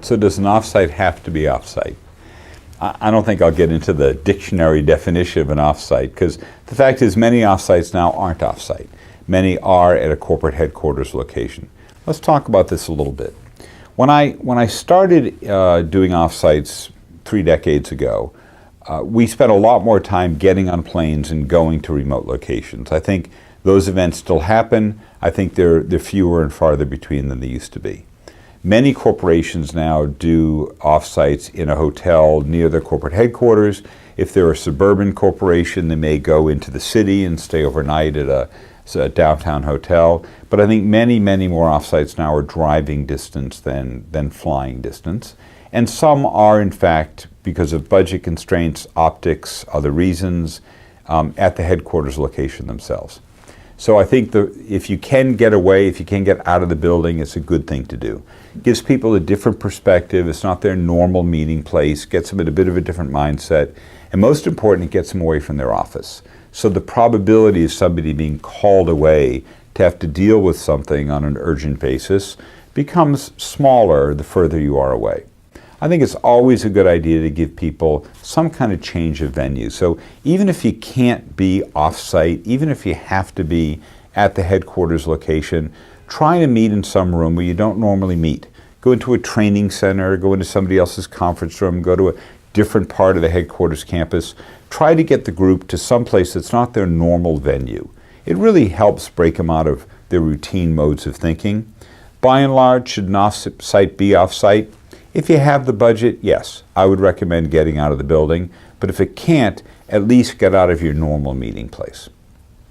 So does an offsite have to be offsite? I don't think I'll get into the dictionary definition of an offsite, because the fact is many offsites now aren't offsite. Many are at a corporate headquarters location. Let's talk about this a little bit. When I started doing offsites 3 decades ago, we spent a lot more time getting on planes and going to remote locations. I think those events still happen. I think they're fewer and farther between than they used to be. Many corporations now do offsites in a hotel near their corporate headquarters. If they're a suburban corporation, they may go into the city and stay overnight at a downtown hotel. But I think many, many more offsites now are driving distance than flying distance. And some are, in fact, because of budget constraints, optics, other reasons, at the headquarters location themselves. So I think if you can get away, if you can get out of the building, it's a good thing to do. It gives people a different perspective. It's not their normal meeting place. Gets them in a bit of a different mindset. And most important, it gets them away from their office. So the probability of somebody being called away to have to deal with something on an urgent basis becomes smaller the further you are away. I think it's always a good idea to give people some kind of change of venue. So even if you can't be off-site, even if you have to be at the headquarters location, try to meet in some room where you don't normally meet. Go into a training center, go into somebody else's conference room, go to a different part of the headquarters campus. Try to get the group to some place that's not their normal venue. It really helps break them out of their routine modes of thinking. By and large, should an off-site be off-site? If you have the budget, yes, I would recommend getting out of the building. But if it can't, at least get out of your normal meeting place.